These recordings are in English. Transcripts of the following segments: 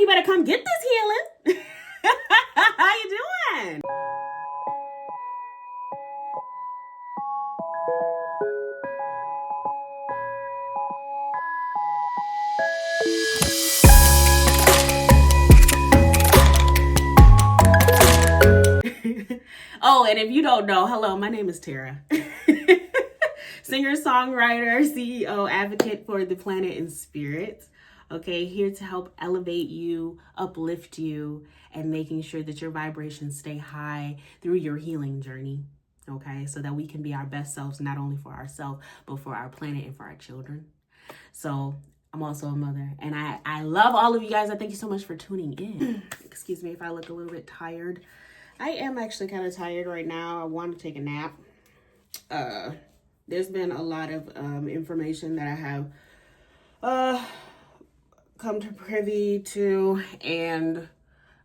better come get this healing. How you doing? Oh, and if you don't know, hello, my name is Tara. Singer, songwriter, CEO, advocate for the planet and spirit. Okay, here to help elevate you, uplift you, and making sure that your vibrations stay high through your healing journey. Okay, so that we can be our best selves, not only for ourselves, but for our planet and for our children. So I'm also a mother, and I love all of you guys. I thank you so much for tuning in. Excuse me if I look a little bit tired. I am actually kind of tired right now. I want to take a nap. There's been a lot of information that I have come to privy to, and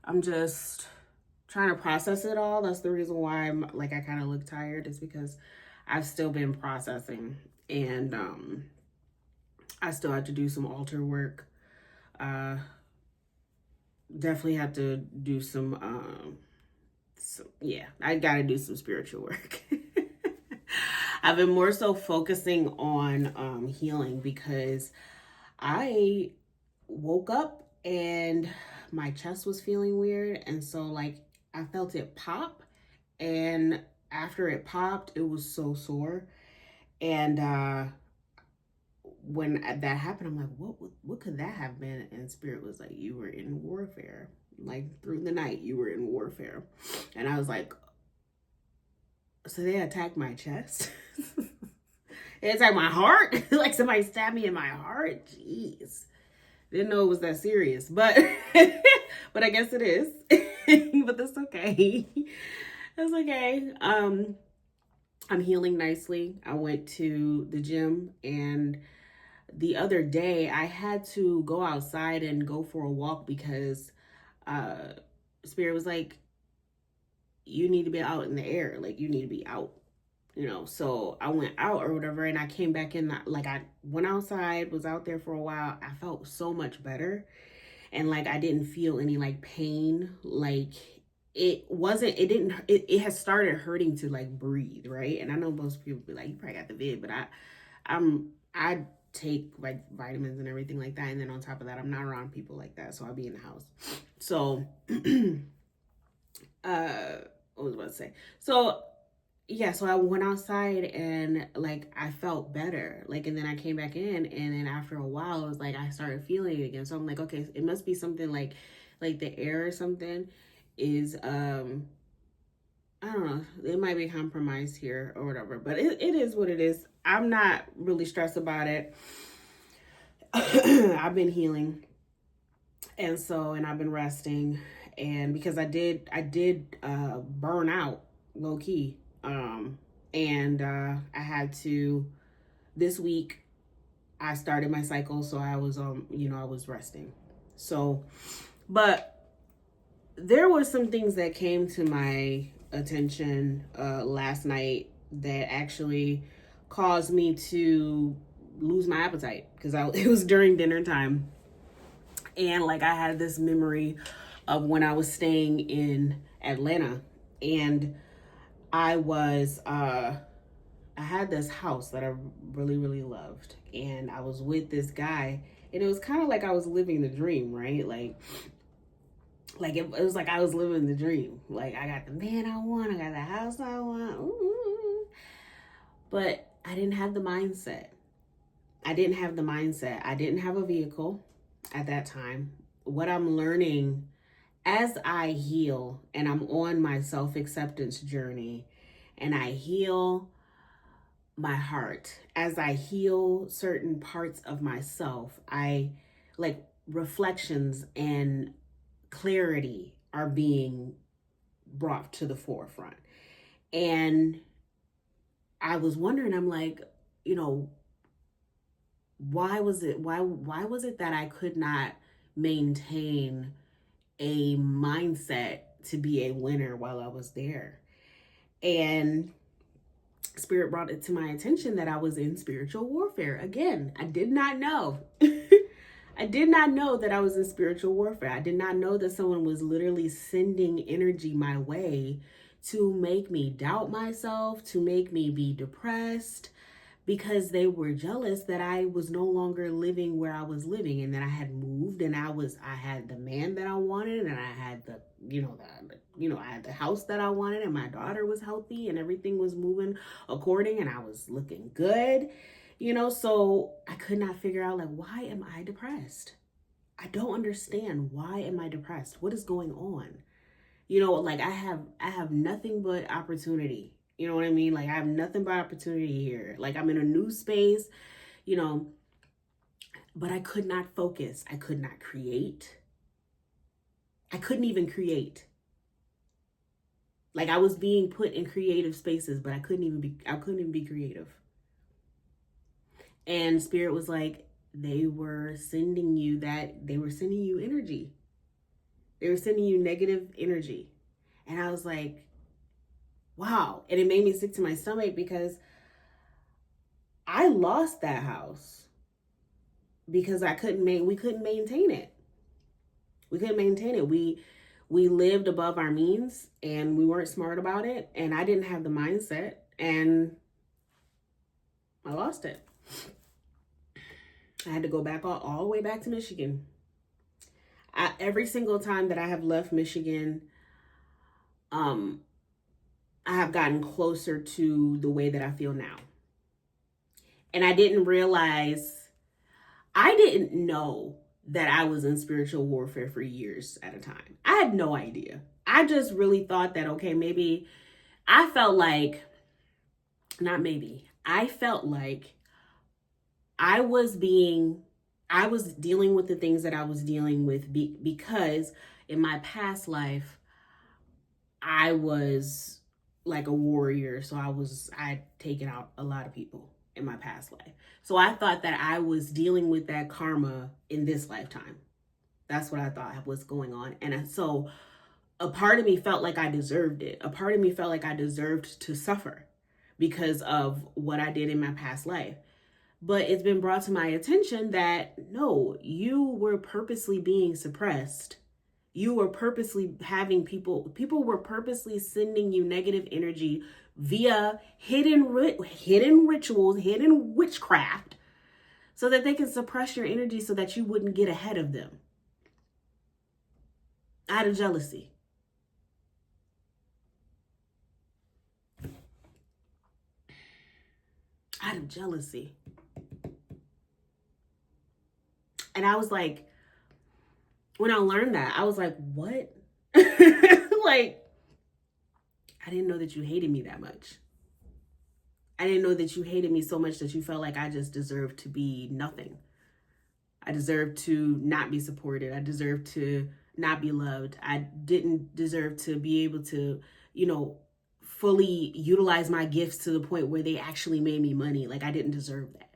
I'm just trying to process it all. That's the reason why I kind of look tired, is because I've still been processing, and I still have to do some altar work. Definitely have to do some I gotta do some spiritual work. I've been more so focusing on healing, because I woke up and my chest was feeling weird, and so I felt it pop, and after it popped, it was so sore. And when that happened, I'm like, what could that have been? And spirit was like, you were in warfare. Through the night, you were in warfare. And I was like, so they attacked my chest? They attacked my heart? Like somebody stabbed me in my heart? Jeez. Didn't know it was that serious, but but I guess it is. But that's okay. That's okay. I'm healing nicely. I went to the gym, and the other day I had to go outside and go for a walk, because spirit was like, you need to be out in the air, you need to be out, so I went out or whatever, and I came back in. I went outside, was out there for a while. I felt so much better, and I didn't feel any pain. It has started hurting to breathe, right? And I know most people be like, you probably got the vid, but I take vitamins and everything like that, and then on top of that, I'm not around people like that, so I'll be in the house. So what was I about to say? So I went outside, and I felt better, and then I came back in, and then after a while, it was I started feeling it again. So I'm like, okay, it must be something like the air or something is I don't know, it might be compromised here or whatever, but it is what it is. I'm not really stressed about it. I've been healing, and I've been resting, and because I did burn out low key, and I had to, this week I started my cycle, so I was I was resting. So, but there were some things that came to my attention last night that actually caused me to lose my appetite, because it was during dinner time, and I had this memory of when I was staying in Atlanta, and I had this house that I really, really loved, and I was with this guy, and it was kind of like I was living the dream, right? It was like I was living the dream. I got the man I want, I got the house I want. Ooh. But I didn't have the mindset. I didn't have a vehicle at that time. What I'm learning as I heal, and I'm on my self-acceptance journey, and I heal my heart, as I heal certain parts of myself, I reflections and clarity are being brought to the forefront. And I was wondering, I'm like, why was it that I could not maintain a mindset to be a winner while I was there? And spirit brought it to my attention that I was in spiritual warfare again. I did not know. I did not know that I was in spiritual warfare. I did not know that someone was literally sending energy my way to make me doubt myself, to make me be depressed, because they were jealous that I was no longer living where I was living, and that I had moved, and I had the man that I wanted, and I had I had the house that I wanted, and my daughter was healthy, and everything was moving according, and I was looking good. So I could not figure out, like, why am I depressed? I don't understand. Why am I depressed? What is going on? Like I have nothing but opportunity. You know what I mean? Like I have nothing but opportunity here. Like I'm in a new space, you know, but I could not focus. I could not create. I couldn't even create. Like I was being put in creative spaces, but I couldn't even be creative. And Spirit was like, they were sending you energy. They were sending you negative energy. And I was like, wow. And it made me sick to my stomach because I lost that house because we couldn't maintain it. We couldn't maintain it. We lived above our means and we weren't smart about it. And I didn't have the mindset and I lost it. I had to go back all the way back to Michigan. Every single time that I have left Michigan, I have gotten closer to the way that I feel now. And I didn't know that I was in spiritual warfare for years at a time. I had no idea. I just really thought that, okay, maybe I felt like, I felt like I was dealing with the things that I was dealing with because in my past life, I was like a warrior. So I'd taken out a lot of people in my past life. So I thought that I was dealing with that karma in this lifetime. That's what I thought was going on. And so a part of me felt like I deserved it. A part of me felt like I deserved to suffer because of what I did in my past life. But it's been brought to my attention that no, you were purposely being suppressed. You were purposely having people were purposely sending you negative energy via hidden rituals, hidden witchcraft, so that they can suppress your energy so that you wouldn't get ahead of them. Out of jealousy. Out of jealousy. And I was like, when I learned that, I was like, what? Like, I didn't know that you hated me that much. I didn't know that you hated me so much that you felt like I just deserved to be nothing. I deserved to not be supported. I deserved to not be loved. I didn't deserve to be able to, fully utilize my gifts to the point where they actually made me money. Like I didn't deserve that.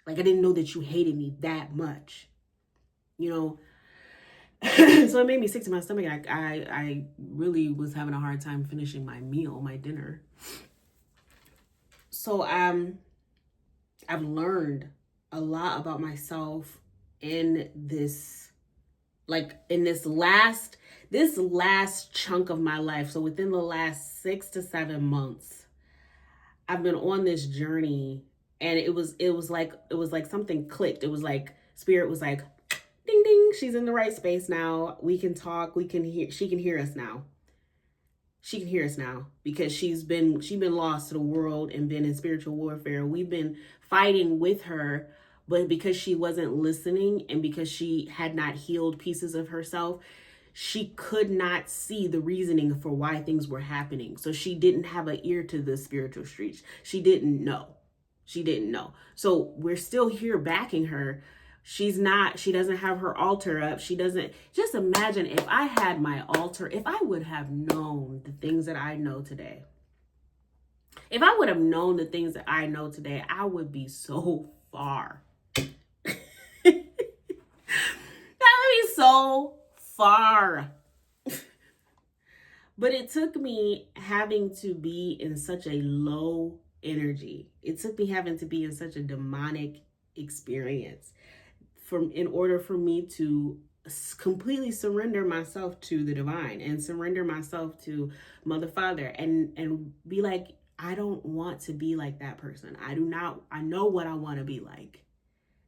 Like I didn't know that you hated me that much. So it made me sick to my stomach. I really was having a hard time finishing my meal, my dinner. So I've learned a lot about myself in this last chunk of my life. So within the last 6 to 7 months, I've been on this journey, and it was like something clicked. It was like Spirit was like, ding, ding, she's in the right space now. We can talk. She can hear us now. She can hear us now because she's been lost to the world and been in spiritual warfare. We've been fighting with her, but because she wasn't listening and because she had not healed pieces of herself, she could not see the reasoning for why things were happening. So she didn't have an ear to the spiritual streets. She didn't know. So we're still here backing her. She doesn't have her altar up. Just imagine if I had my altar, if I would have known the things that I know today. If I would have known the things that I know today, I would be so far. That would be so far. But it took me having to be in such a low energy. It took me having to be in such a demonic experience in order for me to completely surrender myself to the divine and surrender myself to Mother, Father, and be like, I don't want to be like that person. I know what I want to be like,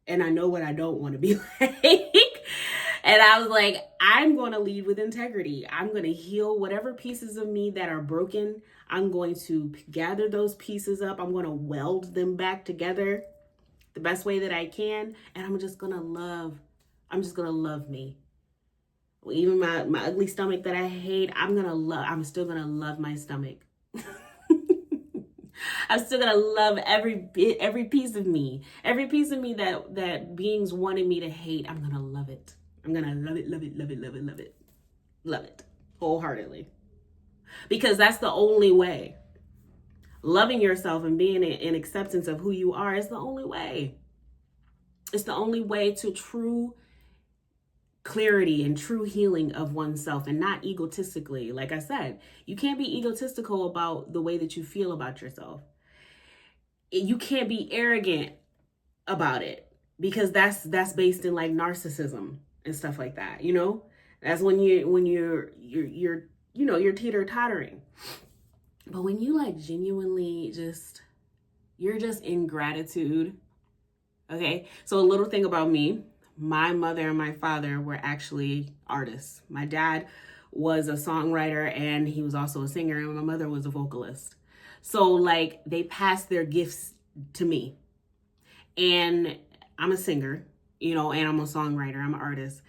and I know what I don't want to be like. And I was like, I'm going to lead with integrity. I'm going to heal whatever pieces of me that are broken. I'm going to gather those pieces up. I'm going to weld them back together the best way that I can. And I'm just going to love me. Even my ugly stomach that I hate, I'm still going to love my stomach. I'm still gonna love every piece of me. Every piece of me that beings wanted me to hate, I'm gonna love it. I'm gonna love it, love it, love it, love it, love it. Love it wholeheartedly. Because that's the only way. Loving yourself and being in acceptance of who you are is the only way. It's the only way to true clarity and true healing of oneself, and not egotistically. Like I said, you can't be egotistical about the way that you feel about yourself. You can't be arrogant about it, because that's based in like narcissism and stuff like that, you know? That's when you're teeter-tottering. But when you like genuinely you're just in gratitude. Okay? So a little thing about me, my mother and my father were actually artists. My dad was a songwriter and he was also a singer, and my mother was a vocalist. So like they passed their gifts to me. And I'm a singer, and I'm a songwriter, I'm an artist.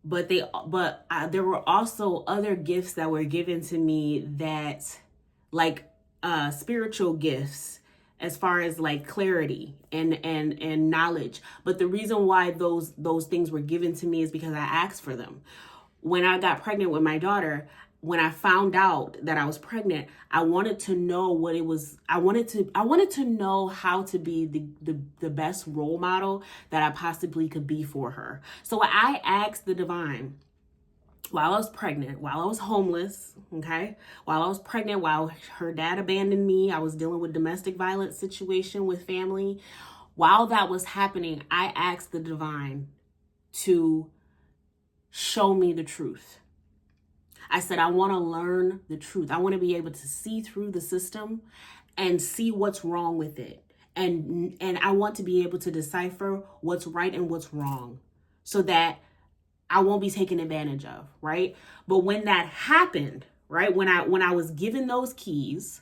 But there were also other gifts that were given to me that like spiritual gifts, as far as like clarity and knowledge. But the reason why those things were given to me is because I asked for them. When I got pregnant with my daughter, when I found out that I was pregnant, I wanted to know what it was. I wanted to know how to be the best role model that I possibly could be for her. So I asked the divine, while I was pregnant, while I was homeless, okay? While I was pregnant, while her dad abandoned me, I was dealing with domestic violence situation with family. While that was happening, I asked the divine to show me the truth. I said, I want to learn the truth. I want to be able to see through the system and see what's wrong with it. And I want to be able to decipher what's right and what's wrong, so that I won't be taken advantage of, right? But when that happened, right, when I was given those keys,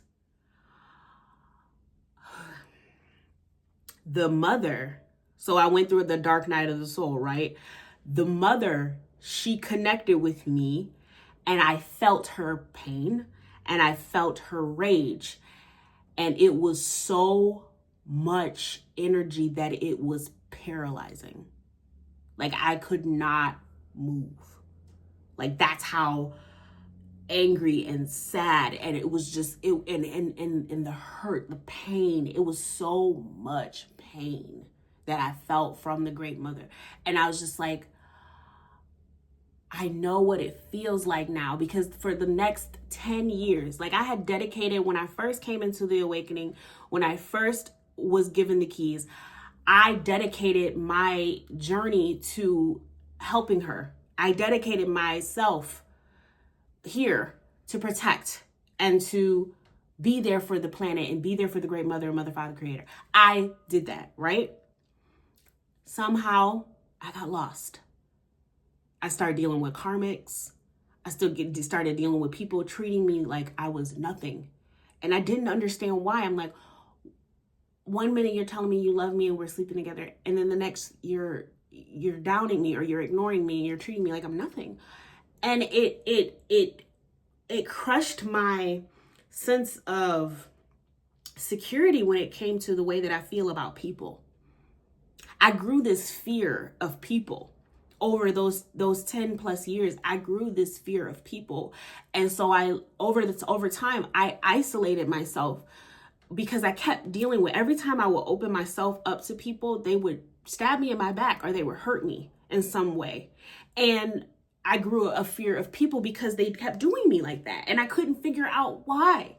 the mother, so I went through the dark night of the soul, right? The mother, she connected with me, and I felt her pain and I felt her rage. And it was so much energy that it was paralyzing. Like I could not move. Like that's how angry and sad, and it was just and the hurt, the pain, it was so much pain that I felt from the Great Mother. And I was just like, I know what it feels like now, because for the next 10 years, like I had dedicated, when I first came into the awakening, when I first was given the keys, I dedicated my journey to helping her. I dedicated myself here to protect and to be there for the planet and be there for the Great Mother and Mother, Father, Creator. I did that, right? Somehow I got lost. I started dealing with karmics. I started dealing with people treating me like I was nothing. And I didn't understand why. I'm like, one minute you're telling me you love me and we're sleeping together, and then the next you're downing me, or you're ignoring me, and you're treating me like I'm nothing. And it crushed my sense of security when it came to the way that I feel about people. I grew this fear of people. Over those 10 plus years, I grew this fear of people. And so over time, I isolated myself, because I kept dealing with, every time I would open myself up to people, they would stab me in my back, or they would hurt me in some way. And I grew a fear of people because they kept doing me like that. And I couldn't figure out why.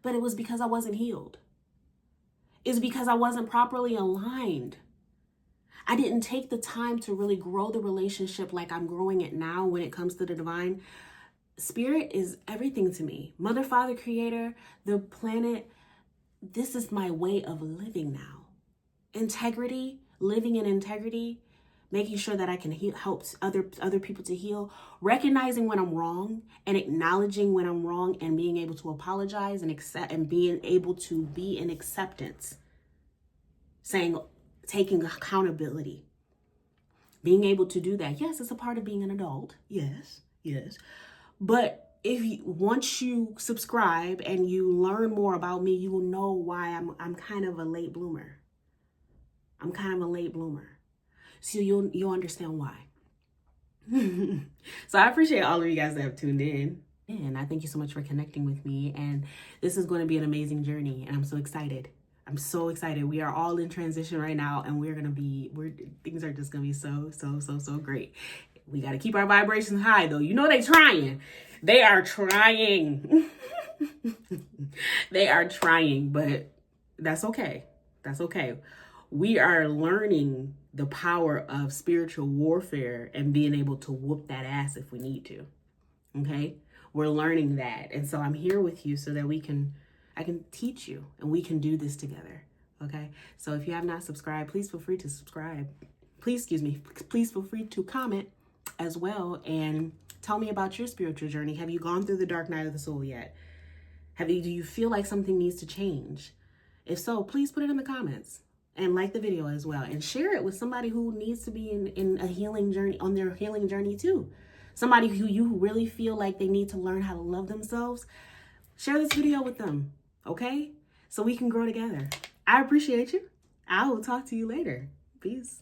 But it was because I wasn't healed. is because I wasn't properly aligned. I didn't take the time to really grow the relationship like I'm growing it now when it comes to the divine. Spirit is everything to me. Mother, Father, Creator, the planet. This is my way of living now. Integrity, living in integrity, making sure that I can help other people to heal, recognizing when I'm wrong and acknowledging when I'm wrong and being able to apologize and accept and being able to be in acceptance. Taking accountability, being able to do that. Yes, it's a part of being an adult. Yes. But once you subscribe and you learn more about me, you will know why I'm kind of a late bloomer. So you'll understand why. So I appreciate all of you guys that have tuned in. And I thank you so much for connecting with me. And this is going to be an amazing journey. And I'm so excited. We are all in transition right now. And things are just going to be so great. We got to keep our vibrations high, though. You know they are trying. They are trying, but that's okay. We are learning the power of spiritual warfare and being able to whoop that ass if we need to. Okay? We're learning that. And so I'm here with you so that I can teach you and we can do this together. Okay? So if you have not subscribed, please feel free to subscribe. Please feel free to comment as well and tell me about your spiritual journey. Have you gone through the dark night of the soul yet? Do you feel like something needs to change? If so, please put it in the comments and like the video as well and share it with somebody who needs to be in a healing journey, on their healing journey too. Somebody who you really feel like they need to learn how to love themselves. Share this video with them, okay? So we can grow together. I appreciate you. I will talk to you later. Peace.